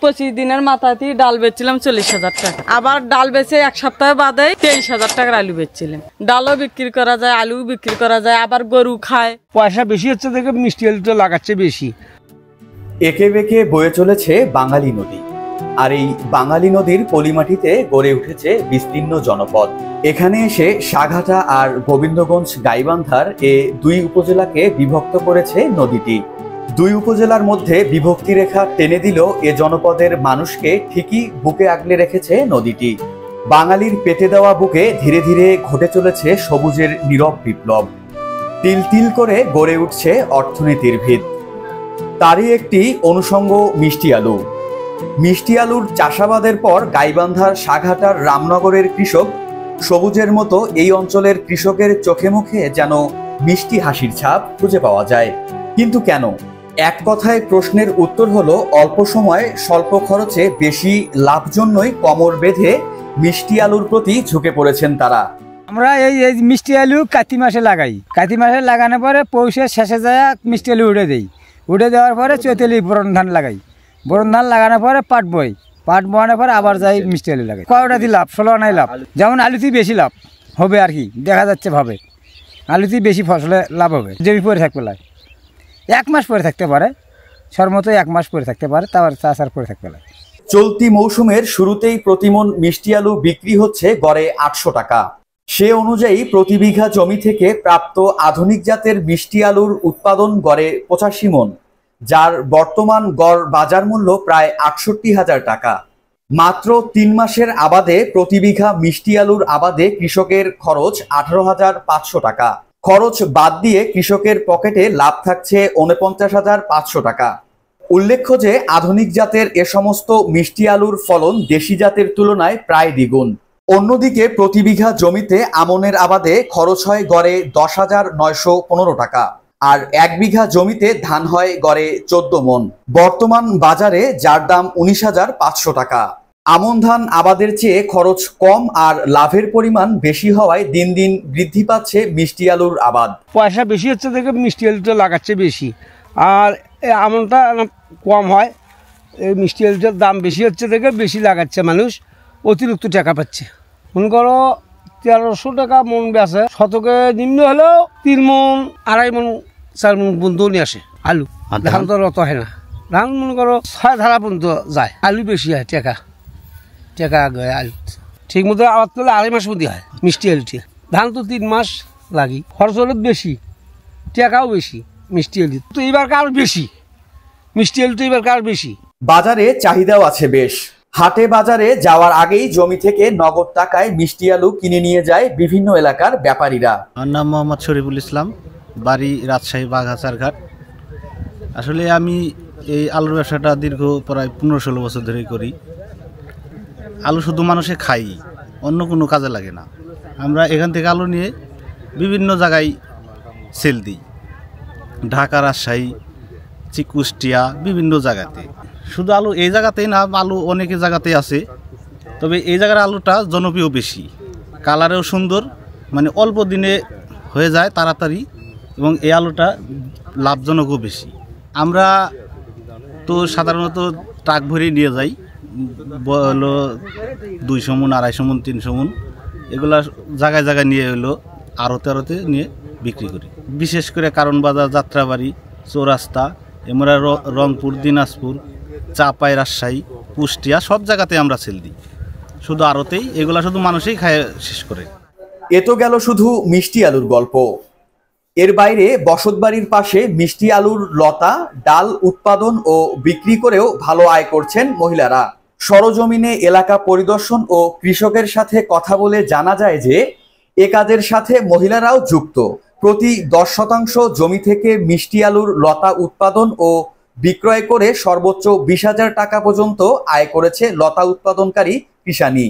25 দিনের মাথাতেই ডাল বেচছিলাম 40,000 টাকা। আবার ডাল বেচে এক সপ্তাহ বাদে 23,000 টাকার আলু বেচছিলাম। ডালও বিক্রি করা যায়, আলু বিক্রি করা যায়, আবার গরু খায়। পয়সা বেশি হচ্ছে দেখে মিষ্টি আলুটা লাগাচ্ছে বেশি। একে বেঁকে বয়ে চলেছে বাঙালি নদী, আর এই বাঙালি নদীর পলিমাটিতে গড়ে উঠেছে বিস্তীর্ণ জনপদ। এখানে এসে সাঘাটা আর গোবিন্দগঞ্জ গাইবান্ধার এ দুই উপজেলাকে বিভক্ত করেছে নদীটি। দুই উপজেলার মধ্যে বিভক্তি রেখা টেনে দিল এ জনপদের মানুষকে ঠিকই বুকে আগলে রেখেছে নদীটি। বাঙালির পেতে দেওয়া বুকে ধীরে ধীরে ঘটে চলেছে সবুজের নীরব বিপ্লব। তিল তিল করে গড়ে উঠছে অর্থনীতির ভিত। তারই একটি অনুষঙ্গ মিষ্টি আলু। মিষ্টি আলুর চাষাবাদের পর গাইবান্ধার সাঘাটার রামনগরের কৃষক সবুজের মতো এই অঞ্চলের কৃষকের চোখে মুখে যেন মিষ্টি হাসির ছাপ খুঁজে পাওয়া যায়। কিন্তু কেন? এক কথায় প্রশ্নের উত্তর হলো অল্প সময় স্বল্প খরচে বেশি লাভ জন্যই কোমর বেঁধে মিষ্টি আলুর প্রতি ঝুঁকে পড়েছেন তারা। আমরা এই মিষ্টি আলু কাতি মাসে লাগাই। কাতি মাসে লাগানোর পরে পৌষের শেষে যায় মিষ্টি আলু উঠে দেই। উঠে দেওয়ার পরে চৈতালি বোরন ধান লাগাই। বোরন ধান লাগানোর পরে পাট বই। পাট বয়ানোর পরে আবার যাই মিষ্টি আলু লাগাই। কয়টাতে লাভ? 16 আনাই লাভ। যেমন আলুতেই বেশি লাভ হবে আর কি, দেখা যাচ্ছে ভাবে আলুতেই বেশি ফসলে লাভ হবে। জমি পরে থাকবে লাগে 1 মাস পরে থাকতে পারে, সর্বমত 1 মাস পরে থাকতে পারে, তারপর চাষার পরে থাকতে লাগে। চলতি মৌসুমের শুরুতেই প্রতিমন মিষ্টি আলু বিক্রি হচ্ছে গড়ে 800 টাকা। সে অনুযায়ী প্রতি বিঘা জমি থেকে প্রাপ্ত আধুনিক জাতের মিষ্টি আলুর উৎপাদন গড়ে 85 মণ, যার বর্তমান গড় বাজার মূল্য প্রায় 68,000 টাকা। মাত্র 3 মাসের আবাদে প্রতি বিঘা মিষ্টি আলুর আবাদে কৃষকের খরচ 18,500 টাকা। খরচ বাদ দিয়ে কৃষকের পকেটে লাভ থাকছে 49,500 টাকা। উল্লেখ্য যে আধুনিক জাতের এ সমস্ত মিষ্টি আলুর ফলন দেশি জাতের তুলনায় প্রায় দ্বিগুণ। অন্যদিকে প্রতি বিঘা জমিতে আমনের আবাদে খরচ হয় গড়ে 10,915 টাকা, আর 1 বিঘা জমিতে ধান হয় গড়ে 14 মণ। বর্তমান বাজারে যার দাম 19,500 টাকা। আমন ধান আবাদের চেয়ে খরচ কম আর লাভের পরিমাণ বেশি হওয়ায় দিন দিন বৃদ্ধি পাচ্ছে মিষ্টি আলুর আবাদ। পয়সা বেশি হচ্ছে দেখে মিষ্টি আলুটা লাগাচ্ছে বেশি, আর আমনটা কম হয়। এই মিষ্টি আলুটার দাম বেশি হচ্ছে দেখে বেশি লাগাচ্ছে মানুষ, অতিরিক্ত টাকা পাচ্ছে। মনে করো 1300 টাকা মন বেচে, শতকে নিম্ন হলেও 3 মণ 2.5 মণ 4 মণ পর্যন্ত নিয়ে আসে আলু। ধান তো অত হয় না, ধান মনে করো 6 ধারা পর্যন্ত যায়। আলু বেশি হয়, টাকা আগে আলু ঠিক মতো আবাদ করলে 2.5 মাস মধ্যে হয় মিষ্টি আলুটি। ধান তো 3 মাস লাগি, খরচ হলে বেশি, টাকাও বেশি। মিষ্টি আলু তো এবার কার বেশি, মিষ্টি আলু তো এবার কার বেশি। বাজারে চাহিদাও আছে বেশ। হাটে বাজারে যাওয়ার আগেই জমি থেকে নগদ টাকায় মিষ্টি আলু কিনে নিয়ে যায় বিভিন্ন এলাকার ব্যাপারীরা। আমার নাম মোহাম্মদ শরীফুল ইসলাম, বাড়ি রাজশাহী বাঘাচারঘাট। আসলে আমি এই আলুর ব্যবসাটা দীর্ঘ প্রায় 15-16 বছর ধরেই করি। আলু শুধু মানুষে খাই, অন্য কোনো কাজে লাগে না। আমরা এখান থেকে আলু নিয়ে বিভিন্ন জায়গায় সেল দিই, ঢাকা, রাজশাহী, কুষ্টিয়া, বিভিন্ন জায়গাতে। শুধু আলু এই জায়গাতেই না, আলু অনেক জায়গাতেই আছে, তবে এই জায়গার আলুটা জনপ্রিয় বেশি, কালারেও সুন্দর, মানে অল্প দিনে হয়ে যায় তাড়াতাড়ি, এবং এই আলুটা লাভজনকও বেশি। আমরা তো সাধারণত ট্রাক ভরে নিয়ে যাই, হলো 200 মণ, 250 মণ, 300 মণ, এগুলা জায়গায় জায়গায় নিয়ে হলো আড়তে নিয়ে বিক্রি করি। বিশেষ করে কারণ বাজার, যাত্রাবাড়ি, চৌরাস্তা, আমরা রংপুর, দিনাজপুর, চাপাই, রাজশাহী, কুষ্টিয়া, সব জায়গাতে আমরা সেল দিই। শুধু আড়তেই, এগুলা শুধু মানুষই খায় শেষ করে। এ তো গেল শুধু মিষ্টি আলুর গল্প। এর বাইরে বসতবাড়ির পাশে মিষ্টি আলুর লতা, ডাল উৎপাদন ও বিক্রি করেও ভালো আয় করছেন মহিলারা। সরজমিনে এলাকা পরিদর্শন ও কৃষকের সাথে কথা বলে জানা যায় যে এ কাজের সাথে মহিলারাও যুক্ত। প্রতি 10% জমি থেকে মিষ্টি আলুর লতা উৎপাদন ও বিক্রয় করে সর্বোচ্চ 20,000 টাকা পর্যন্ত আয় করেছে লতা উৎপাদনকারী কৃষানী।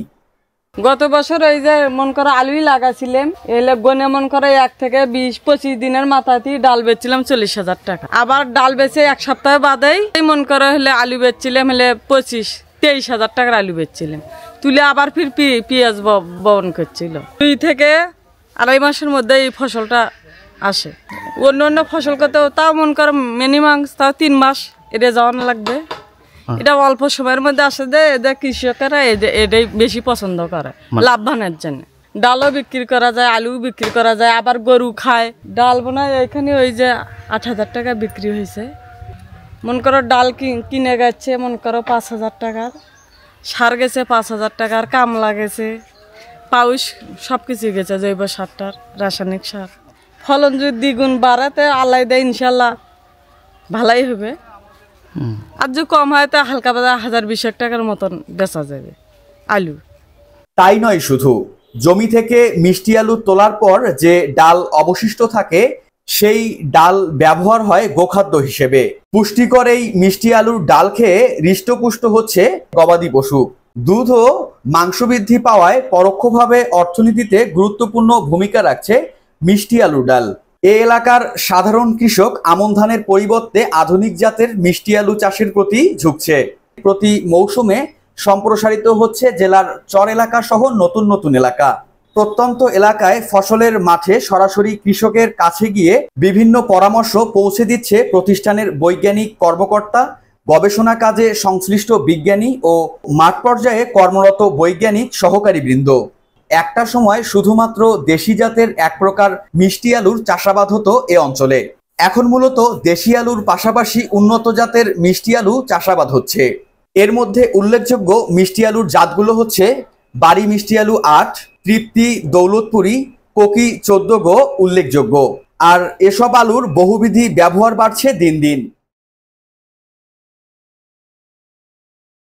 গত বছর এই যে মন করে আলুই লাগাছিলাম, এলে গনে মন করে 1 থেকে 20-25 দিনের মাথাতেই ডাল বেচছিলাম 40,000 টাকা। আবার ডাল বেচে এক সপ্তাহ বাদেই মন করে হলে আলু বেচছিলাম, হলে 25-23,000 টাকার আলু বেচছিলাম। তুলে আবার ফির পেঁয়াজ বপন করছিল। 2 থেকে 2.5 মাসের মধ্যে এই ফসলটা আসে। অন্য অন্য ফসল করতেও তাও মন করে মিনিমাম তাও 3 মাস এটা যাওয়ানো লাগবে। এটা অল্প সময়ের মধ্যে আসে দেয়, এদের কৃষকেরা এটাই বেশি পছন্দ করে লাভবানের জন্য। ডালও বিক্রি করা যায়, আলু বিক্রি করা যায়, আবার গরু খায়। ডাল বোনায় এখানে ওই যে 8,000 টাকা বিক্রি হয়েছে। মনে করো ডাল কিনে গেছে মনে করো 5,000 টাকার, সার গেছে 5,000 টাকার, কামলা গেছে, পাউস সব কিছু গেছে, জৈব সারটার, রাসায়নিক সার। ফলন যদি দ্বিগুণ বাড়াতে আল্লাহ দেয় ইনশাল্লাহ ভালাই হবে। আর যদি কম হয় তা হালকা বাজার 1,000-1,000 টাকার মতন বেচা যাবে আলু। তাই নয় শুধু, জমি থেকে মিষ্টি আলু তোলার পর যে ডাল অবশিষ্ট থাকে সেই ডাল ব্যবহার হয় গোখাদ্য হিসেবে। পুষ্টিকর এই মিষ্টি আলুর ডাল খেয়ে হৃষ্টপুষ্ট হচ্ছে গবাদি পশু। দুধ ও মাংস বৃদ্ধি পাওয়ায় পরোক্ষভাবে অর্থনীতিতে গুরুত্বপূর্ণ ভূমিকা রাখছে মিষ্টি আলুর ডাল। এ এলাকার সাধারণ কৃষক আমন ধানের পরিবর্তে আধুনিক জাতের মিষ্টি আলু চাষের প্রতি ঝুঁকছে। প্রতি মৌসুমে সম্প্রসারিত হচ্ছে জেলার চর এলাকা সহ নতুন নতুন এলাকা। প্রত্যন্ত এলাকায় ফসলের মাঠে সরাসরি কৃষকের কাছে গিয়ে বিভিন্ন পরামর্শ পৌঁছে দিচ্ছে প্রতিষ্ঠানের বৈজ্ঞানিক কর্মকর্তা, গবেষণা কাজে সংশ্লিষ্ট বিজ্ঞানী ও মাঠ পর্যায়ে কর্মরত বৈজ্ঞানিক সহকারী বৃন্দ। একটা সময় শুধুমাত্র দেশি জাতের এক প্রকার মিষ্টি আলুর চাষাবাদ হতো এ অঞ্চলে। এখন মূলত দেশি আলুর পাশাপাশি উন্নত জাতের মিষ্টি আলু চাষাবাদ হচ্ছে। এর মধ্যে উল্লেখযোগ্য মিষ্টি আলুর জাতগুলো হচ্ছে বাড়ি মিষ্টি আলু 8, তৃপ্তি, দৌলতপুরি, কোকি 14 গো উল্লেখযোগ্য। আর এসব আলুর বহুবিধি ব্যবহার বাড়ছে দিন দিন।